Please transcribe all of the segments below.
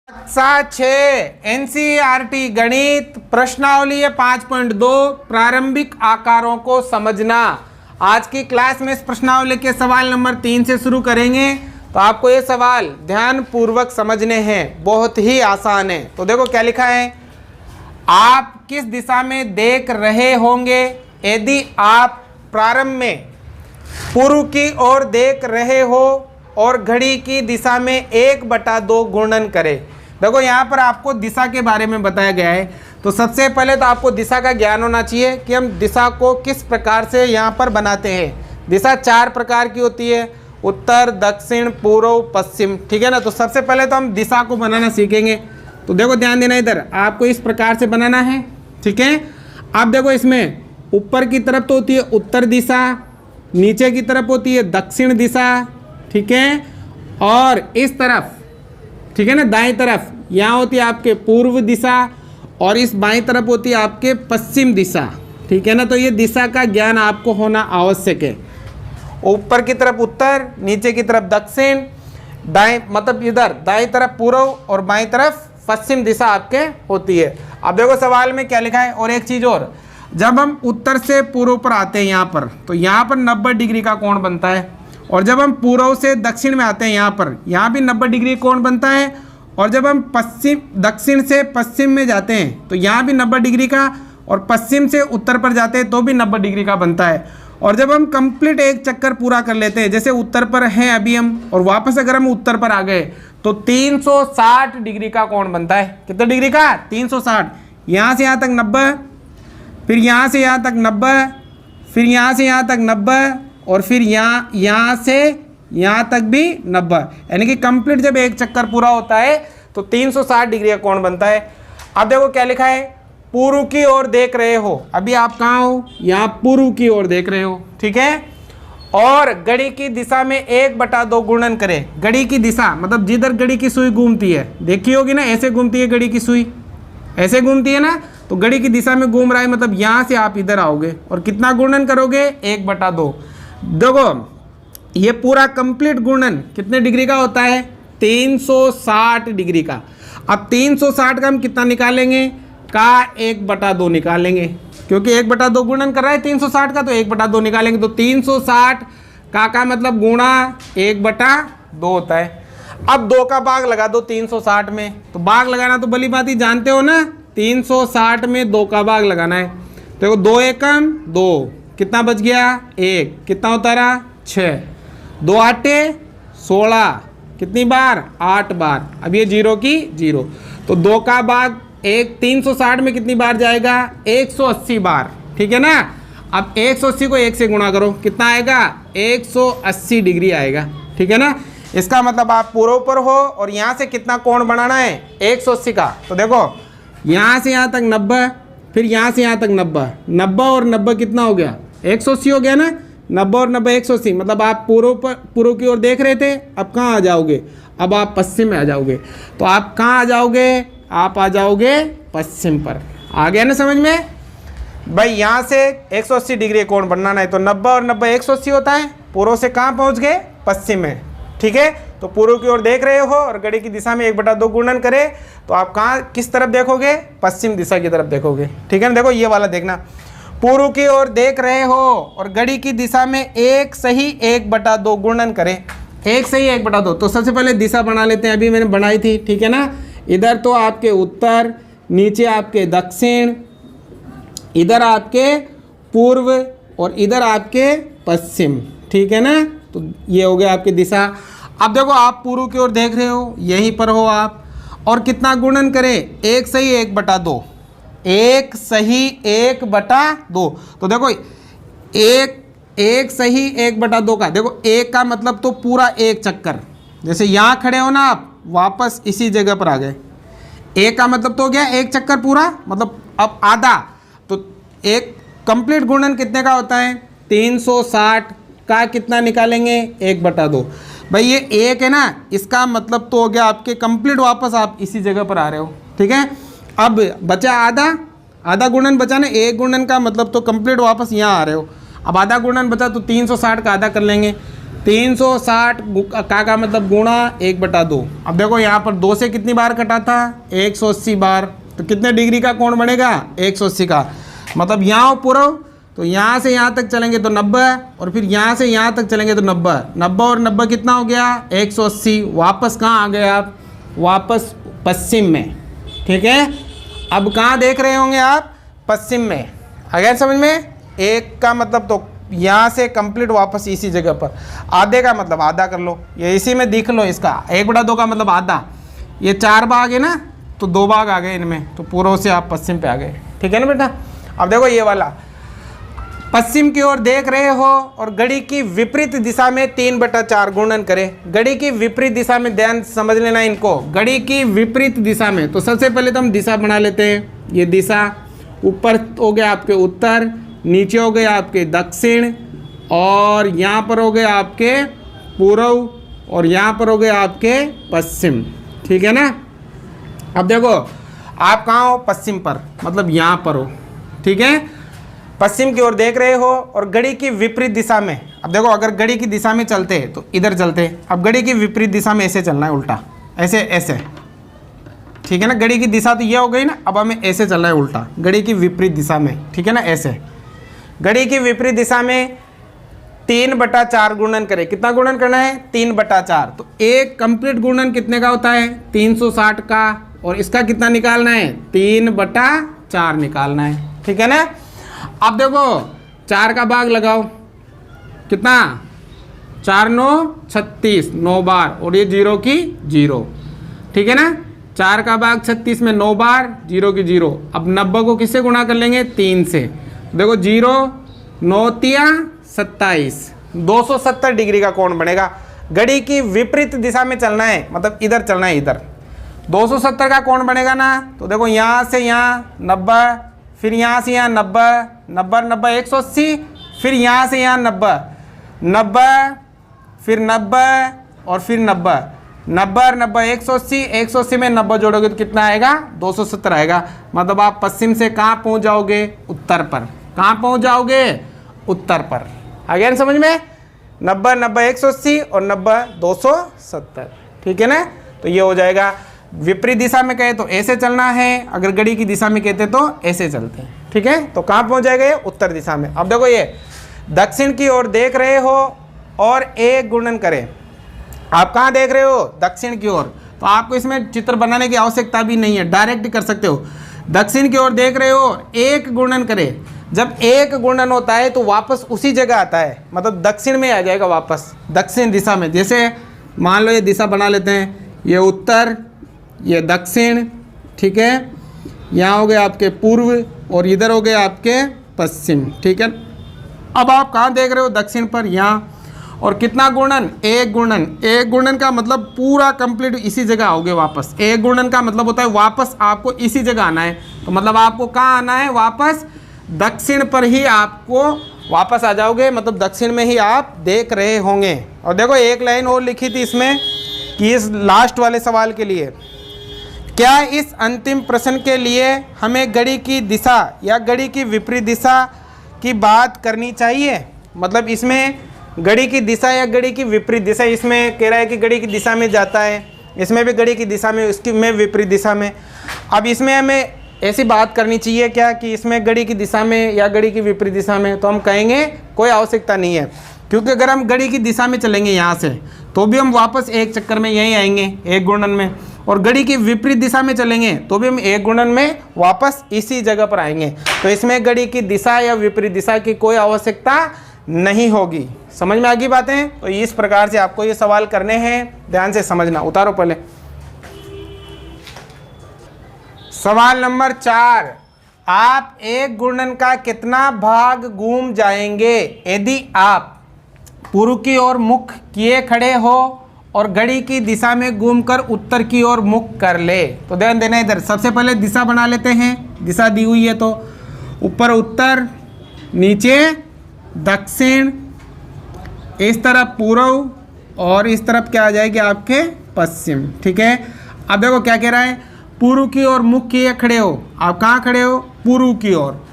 कक्षा 6 एनसीईआरटी गणित प्रश्नावली 5.2 प्रारंभिक आकारों को समझना। आज की क्लास में इस प्रश्नावली के सवाल नंबर 3 से शुरू करेंगे। तो आपको ये सवाल ध्यान पूर्वक समझने हैं, बहुत ही आसान है। तो देखो क्या लिखा है, आप किस दिशा में देख रहे होंगे यदि आप प्रारंभ में पूर्व की ओर देख रहे हो और घड़ी की दिशा में 1/2 गुणन करें। देखो यहाँ पर आपको दिशा के बारे में बताया गया है। तो सबसे पहले तो आपको दिशा का ज्ञान होना चाहिए कि हम दिशा को किस प्रकार से यहाँ पर बनाते हैं। दिशा 4 प्रकार की होती है, उत्तर, दक्षिण, पूर्व, पश्चिम। ठीक है ना। तो सबसे पहले तो हम दिशा को बनाना सीखेंगे। तो देखो ध्यान देना, इधर आपको इस प्रकार से बनाना है। ठीक है। अब देखो इसमें ऊपर की तरफ तो होती है उत्तर दिशा, नीचे की तरफ होती है दक्षिण दिशा। ठीक है। और इस तरफ, ठीक है ना, दाएं तरफ यहाँ होती है आपके पूर्व दिशा और इस बाएं तरफ होती है आपके पश्चिम दिशा। ठीक है ना। तो ये दिशा का ज्ञान आपको होना आवश्यक है। ऊपर की तरफ उत्तर, नीचे की तरफ दक्षिण, दाएं मतलब इधर दाएं तरफ पूर्व और बाएं तरफ पश्चिम दिशा आपके होती है। अब देखो सवाल में क्या लिखा है। और एक चीज़ और, जब हम उत्तर से पूर्व पर आते हैं यहाँ पर, तो यहाँ पर 90 डिग्री का कोण बनता है। और जब हम पूर्व से दक्षिण में आते हैं यहाँ पर, यहाँ भी 90 डिग्री कोण बनता है। और जब हम दक्षिण से पश्चिम में जाते हैं तो यहाँ भी 90 डिग्री का, और पश्चिम से उत्तर पर जाते हैं तो भी 90 डिग्री का बनता है। और जब हम कंप्लीट एक चक्कर पूरा कर लेते हैं, जैसे उत्तर पर हैं अभी हम, और वापस अगर हम उत्तर पर आ गए तो 360 डिग्री का कोण बनता है। कितने डिग्री का? 360। यहाँ से यहाँ तक 90, फिर यहाँ से यहाँ तक 90, फिर यहाँ से यहाँ तक 90, और फिर यहाँ से यहाँ तक भी 90। यानी कि कंप्लीट जब एक चक्कर पूरा होता है तो 360 डिग्री का कोण बनता है। अब देखो क्या लिखा है, पूर्व की ओर देख रहे हो। अभी आप कहाँ हो? यहाँ पूर्व की ओर देख रहे हो। ठीक है। और घड़ी की दिशा में 1/2 गुणन करें। घड़ी की दिशा मतलब जिधर घड़ी की सुई घूमती है, देखी होगी ना, ऐसे घूमती है घड़ी की सुई, ऐसे घूमती है ना। तो घड़ी की दिशा में घूम रहा है, मतलब यहाँ से आप इधर आओगे और कितना गुणन करोगे? 1/2। देखो ये पूरा कंप्लीट गुणन कितने डिग्री का होता है? 360 डिग्री का। अब 360 का हम कितना निकालेंगे? का 1/2 निकालेंगे, क्योंकि 1/2 गुणन कर रहा है 360 का, तो 1/2 निकालेंगे। तो 360 का मतलब गुणा 1/2 होता है। अब 2 का भाग लगा दो 360 में, तो भाग लगाना तो भली बात ही जानते हो ना, 360 में 2 का भाग लगाना है। देखो 2 एकम 2, कितना बच गया? 1, कितना होता रहा? 6, 2 आटे 16, कितनी बार? 8 बार। अब ये 0 की 0, तो 2 का भाग 360 में कितनी बार जाएगा? 180 बार। ठीक है ना। अब 180 को 1 से गुणा करो, कितना आएगा? 180 डिग्री आएगा। ठीक है ना। इसका मतलब आप पूर्व पर हो और यहाँ से कितना कोण बनाना है? 180 का। तो देखो यहाँ से यहाँ तक 90, फिर यहाँ से यहाँ तक 90, 90 और 90 कितना हो गया? 180 हो गया ना। 90 और 90 180, मतलब आप पूर्व की ओर देख रहे थे, अब कहाँ आ जाओगे? अब आप पश्चिम में आ जाओगे। तो आप कहाँ आ जाओगे? आप आ जाओगे पश्चिम पर। आ गया ना समझ में भाई? यहाँ से 180 डिग्री कोण बनाना है, तो 90 और 90 180 होता है। पूर्व से कहाँ पहुँच गए? पश्चिम में। ठीक है। तो पूर्व की ओर देख रहे हो और घड़ी की दिशा में 1/2 गुणन करे, तो आप कहाँ किस तरफ देखोगे? पश्चिम दिशा की तरफ देखोगे। ठीक है ना। देखो ये वाला देखना, पूर्व की ओर देख रहे हो और घड़ी की दिशा में 1/2 गुणन करें। 1/2। तो सबसे पहले दिशा बना लेते हैं, अभी मैंने बनाई थी। ठीक है ना। इधर तो आपके उत्तर, नीचे आपके दक्षिण, इधर आपके पूर्व और इधर आपके पश्चिम। ठीक है ना। तो ये हो गया आपकी दिशा। अब देखो आप पूर्व की ओर देख रहे हो, यहीं पर हो आप, और कितना गुणन करें? 1/2। 1/2। तो देखो 1/2 का, देखो 1 का मतलब तो पूरा एक चक्कर, जैसे यहाँ खड़े हो ना आप, वापस इसी जगह पर आ गए। 1 का मतलब तो हो गया एक चक्कर पूरा, मतलब अब आधा। तो एक कंप्लीट गुणन कितने का होता है? 360 का कितना निकालेंगे? 1/2। भाई ये 1 है ना, इसका मतलब तो हो गया आपके कंप्लीट वापस आप इसी जगह पर आ रहे हो। ठीक है। अब बचा आधा गुणन बचा ना। 1 गुणन का मतलब तो कंप्लीट वापस यहाँ आ रहे हो। अब आधा गुणन बचा तो 360 का आधा कर लेंगे, 360 का मतलब गुणा 1/2। अब देखो यहाँ पर 2 से कितनी बार कटा था, 180 बार। तो कितने डिग्री का कोण बनेगा, 180 का। मतलब यहाँ पूरा, तो यहाँ से यहाँ तक चलेंगे तो 90, और फिर यहाँ से यहाँ तक चलेंगे तो 90। 90 और 90 कितना हो गया, 180। वापस कहाँ आ गए आप, वापस पश्चिम में। ठीक है, अब कहाँ देख रहे होंगे आप, पश्चिम में। आ गया समझ में। एक का मतलब तो यहाँ से कंप्लीट वापस इसी जगह पर। आधे का मतलब आधा कर लो, ये इसी में देख लो। इसका 1/2 का मतलब आधा। ये 4 भाग है ना, तो 2 भाग आ गए इनमें, तो पूर्व से आप पश्चिम पे आ गए। ठीक है ना बेटा। अब देखो ये वाला पश्चिम की ओर देख रहे हो और घड़ी की विपरीत दिशा में 3/4 गुणन करें। घड़ी की विपरीत दिशा में, ध्यान समझ लेना इनको, घड़ी की विपरीत दिशा में। तो सबसे पहले तो हम दिशा बना लेते हैं। ये दिशा ऊपर हो गया आपके उत्तर, नीचे हो गए आपके दक्षिण, और यहाँ पर हो गए आपके पूर्व, और यहाँ पर हो गए आपके पश्चिम। ठीक है ना। अब देखो आप कहाँ हो, पश्चिम पर, मतलब यहाँ पर हो। ठीक है, पश्चिम की ओर देख रहे हो और घड़ी की विपरीत दिशा में। अब देखो अगर घड़ी की दिशा में चलते हैं तो इधर चलते, अब घड़ी की विपरीत दिशा में ऐसे चलना है, उल्टा, ऐसे ऐसे। ठीक है ना, घड़ी की दिशा तो ये हो गई ना, अब हमें ऐसे चलना है उल्टा, घड़ी की विपरीत दिशा में। ठीक है ना, ऐसे घड़ी की विपरीत दिशा में 3/4 गुणन करें। कितना गुणन करना है, 3/4। तो एक कंप्लीट गुणन कितने का होता है, 360 का, और इसका कितना निकालना है, 3/4 निकालना है। ठीक है ना। अब देखो 4 का भाग लगाओ, कितना, 4 9 36, 9 बार, और ये 0 की 0। ठीक है ना, 4 का भाग 36 में 9 बार, 0 की 0। अब 90 को किससे गुणा कर लेंगे, 3 से। देखो 0 9 तिया 27, 270 डिग्री का कोण बनेगा। घड़ी की विपरीत दिशा में चलना है, मतलब इधर चलना है, इधर 270 का कोण बनेगा ना। तो देखो यहाँ से यहाँ 90, फिर यहाँ से यहाँ 90, 90 90 180, फिर यहाँ से यहाँ 90, 90, फिर 90, और फिर 90, 90 90 180, 180 में 90 जोड़ोगे तो कितना आएगा, 270 आएगा। मतलब आप पश्चिम से कहाँ पहुँच जाओगे, उत्तर पर। कहाँ पहुँच जाओगे, उत्तर पर। आ गया ना समझ में। 90 90 180 और 90 270। ठीक है ना। तो ये हो जाएगा, विपरीत दिशा में कहे तो ऐसे चलना है, अगर घड़ी की दिशा में कहते तो ऐसे चलते हैं। ठीक है, तो कहाँ पहुँच जाएगा, ये उत्तर दिशा में। अब देखो ये दक्षिण की ओर देख रहे हो और एक गुणन करें। आप कहाँ देख रहे हो, दक्षिण की ओर। तो आपको इसमें चित्र बनाने की आवश्यकता भी नहीं है, डायरेक्ट कर सकते हो। दक्षिण की ओर देख रहे हो, एक गुणन करें। जब एक गुणन होता है तो वापस उसी जगह आता है, मतलब दक्षिण में आ जाएगा वापस, दक्षिण दिशा में। जैसे मान लो ये दिशा बना लेते हैं, ये उत्तर, ये दक्षिण। ठीक है, यहाँ हो गए आपके पूर्व, और इधर हो गए आपके पश्चिम। ठीक है, अब आप कहाँ देख रहे हो, दक्षिण पर, यहाँ। और कितना गुणन, एक गुणन। एक गुणन का मतलब पूरा कंप्लीट इसी जगह आओगे वापस। एक गुणन का मतलब होता है वापस आपको इसी जगह आना है। तो मतलब आपको कहाँ आना है, वापस दक्षिण पर ही आपको वापस आ जाओगे, मतलब दक्षिण में ही आप देख रहे होंगे। और देखो एक लाइन और लिखी थी इसमें कि इस लास्ट वाले सवाल के लिए, क्या इस अंतिम प्रश्न के लिए हमें घड़ी की दिशा या घड़ी की विपरीत दिशा की बात करनी चाहिए। मतलब इसमें घड़ी की दिशा या घड़ी की विपरीत दिशा, इसमें कह रहा है कि घड़ी की दिशा में जाता है, इसमें भी घड़ी की दिशा में, उसकी में विपरीत दिशा में। अब इसमें हमें ऐसी बात करनी चाहिए क्या कि इसमें घड़ी की दिशा में या घड़ी की विपरीत दिशा में, तो हम कहेंगे कोई आवश्यकता नहीं है। क्योंकि अगर हम घड़ी की दिशा में चलेंगे यहाँ से, तो भी हम वापस एक चक्कर में यहीं आएंगे, एक गुणन में। और घड़ी की विपरीत दिशा में चलेंगे तो भी हम एक गुणन में वापस इसी जगह पर आएंगे। तो इसमें घड़ी की दिशा या विपरीत दिशा की कोई आवश्यकता नहीं होगी। समझ में आ गई बातें। तो इस प्रकार से आपको ये सवाल करने हैं, ध्यान से समझना। उतारो पहले सवाल नंबर 4। आप एक गुणन का कितना भाग घूम जाएंगे यदि आप पूर्व की ओर मुख किए खड़े हो और घड़ी की दिशा में घूमकर उत्तर की ओर मुख कर ले। तो ध्यान देना इधर, सबसे पहले दिशा बना लेते हैं। दिशा दी हुई है तो ऊपर उत्तर, नीचे दक्षिण, इस तरफ पूर्व, और इस तरफ क्या आ जाएगी आपके पश्चिम। ठीक है, अब देखो क्या कह रहा है, पूर्व की ओर मुख किए खड़े हो। आप कहाँ खड़े हो, पूर्व की ओर,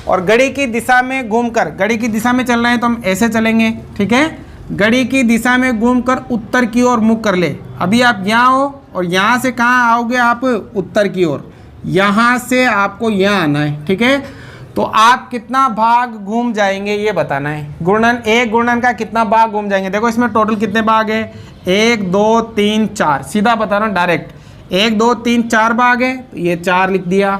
और घड़ी की दिशा में घूमकर, घड़ी की दिशा में चलना है तो हम ऐसे चलेंगे। ठीक है, घड़ी की दिशा में घूमकर उत्तर की ओर मुख कर ले। अभी आप यहाँ हो और यहाँ से कहाँ आओगे आप? उत्तर की ओर। यहाँ से आपको यहाँ आना है, ठीक है। तो आप कितना भाग घूम जाएंगे ये बताना है। गुणन, एक गुणन का कितना भाग घूम जाएंगे। देखो इसमें टोटल कितने भाग है? 1 2 3 4। सीधा बता रहा हूँ डायरेक्ट, 1 2 3 4 भाग है, तो ये 4 लिख दिया।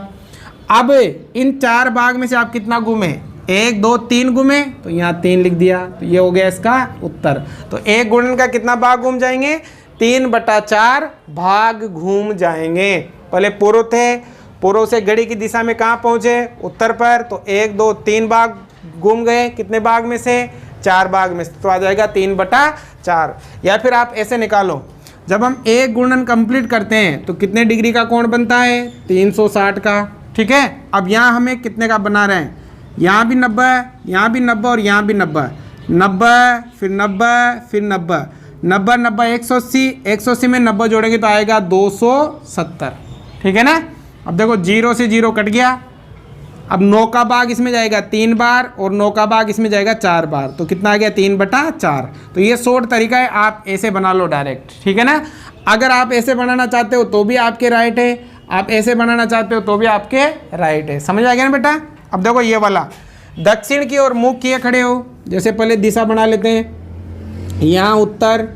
अब इन 4 भाग में से आप कितना घूमे? 1 2 3 घूमे, तो यहाँ 3 लिख दिया। तो ये हो गया इसका उत्तर। तो एक गुणन का कितना भाग घूम जाएंगे? 3/4 भाग घूम जाएंगे। पहले पूर्व थे, पूर्व से घड़ी की दिशा में कहाँ पहुँचे? उत्तर पर। तो 1 2 3 भाग घूम गए। कितने भाग में से? 4 भाग में से। तो आ जाएगा 3/4। या फिर आप ऐसे निकालो, जब हम एक गुणन कंप्लीट करते हैं तो कितने डिग्री का कोण बनता है? 360 का, ठीक है। अब यहाँ हमें कितने का बना रहे हैं? यहाँ भी 90, यहाँ भी 90 और यहाँ भी 90। 90 फिर 90 फिर 90, 90 90 180, 180 में 90 जोड़ेंगे तो आएगा 270, ठीक है ना। अब देखो 0 से 0 कट गया। अब 9 का भाग इसमें जाएगा 3 बार और 9 का भाग इसमें जाएगा 4 बार, तो कितना आ गया? 3/4। तो ये शॉर्ट तरीका है, आप ऐसे बना लो डायरेक्ट, ठीक है ना। अगर आप ऐसे बनाना चाहते हो तो भी आपके राइट है, आप ऐसे बनाना चाहते हो तो भी आपके राइट है। समझ आ गया ना बेटा। अब देखो ये वाला, दक्षिण की ओर मुख किए खड़े हो। जैसे पहले दिशा बना लेते हैं, यहाँ उत्तर,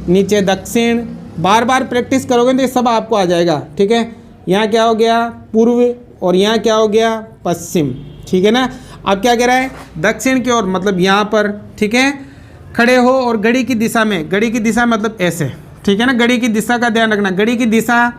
नीचे दक्षिण। बार बार प्रैक्टिस करोगे तो ये सब आपको आ जाएगा, ठीक है। यहाँ क्या हो गया? पूर्व, और यहाँ क्या हो गया? पश्चिम, ठीक है ना। अब क्या कह रहा है? दक्षिण की ओर मतलब यहाँ पर, ठीक है, खड़े हो और घड़ी की दिशा में, घड़ी की दिशा मतलब ऐसे, ठीक है ना। घड़ी की दिशा का ध्यान रखना। घड़ी की दिशा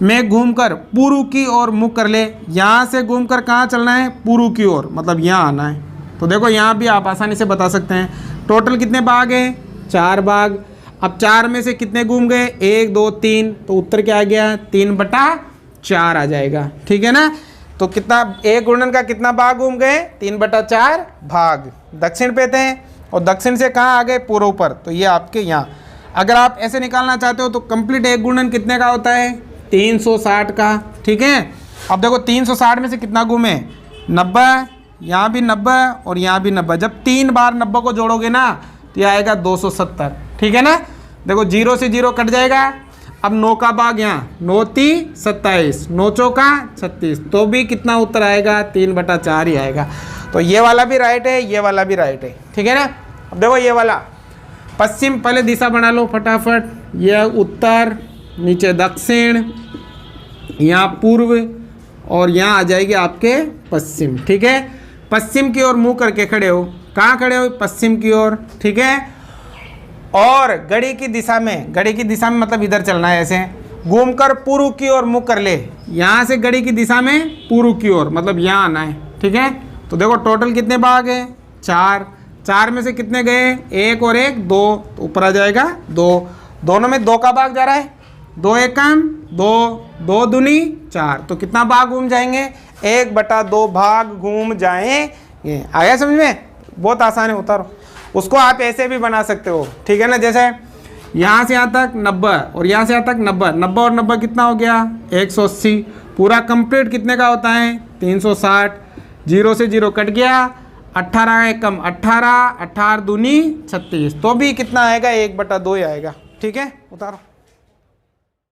में घूमकर पूर्व की ओर मुख कर ले। यहाँ से घूमकर कहाँ चलना है? पूर्व की ओर, मतलब यहाँ आना है। तो देखो यहाँ भी आप आसानी से बता सकते हैं। टोटल कितने भाग है? 4 भाग। अब 4 में से कितने घूम गए? 1 2 3, तो उत्तर क्या आ गया? 3/4 आ जाएगा, ठीक है ना। तो कितना, एक गुणन का कितना भाग घूम गए? 3/4 भाग। दक्षिण पे थे और दक्षिण से कहाँ आ गए? पूर्व पर, तो ये आपके यहाँ। अगर आप ऐसे निकालना चाहते हो तो कंप्लीट एक गुणन कितने का होता है? 360 का, ठीक है। अब देखो 360 में से कितना घूमे? 90, यहाँ भी 90 और यहाँ भी 90। जब 3 बार 90 को जोड़ोगे ना तो ये आएगा 270, ठीक है ना। देखो 0 से 0 कट जाएगा। अब 9 का भाग यहाँ, 9 3 27, 9 चौका 36, तो भी कितना उत्तर आएगा? 3/4 ही आएगा। तो ये वाला भी राइट है, ये वाला भी राइट है, ठीक है ना। अब देखो ये वाला पश्चिम, पहले दिशा बना लो फटाफट। यह उत्तर, नीचे दक्षिण, यहाँ पूर्व और यहाँ आ जाएगी आपके पश्चिम, ठीक है। पश्चिम की ओर मुंह करके खड़े हो। कहाँ खड़े हो? पश्चिम की ओर, ठीक है। और घड़ी की दिशा में, घड़ी की दिशा में मतलब इधर चलना है, ऐसे घूमकर पूर्व की ओर मुख कर ले। यहाँ से घड़ी की दिशा में पूर्व की ओर मतलब यहाँ आना है, ठीक है। तो देखो टोटल कितने भाग है? 4। 4 में से कितने गए? 1 और 1 2, तो ऊपर आ जाएगा 2। दोनों में 2 का भाग जा रहा है, 2 एकम 2, 2 दूनी 4, तो कितना भाग घूम जाएंगे? 1/2 भाग घूम जाएंगे। आया समझ में? बहुत आसान है, उतारो। उसको आप ऐसे भी बना सकते हो, ठीक है ना। जैसे यहाँ से यहाँ तक 90 और यहाँ से यहाँ तक 90, 90 और 90 कितना हो गया? 180। पूरा कंप्लीट कितने का होता है? 360। 0 से 0 कट गया। 18 एकम 18, 18 दूनी 36, तो भी कितना आएगा? 1/2 ही आएगा, ठीक है। उतारो।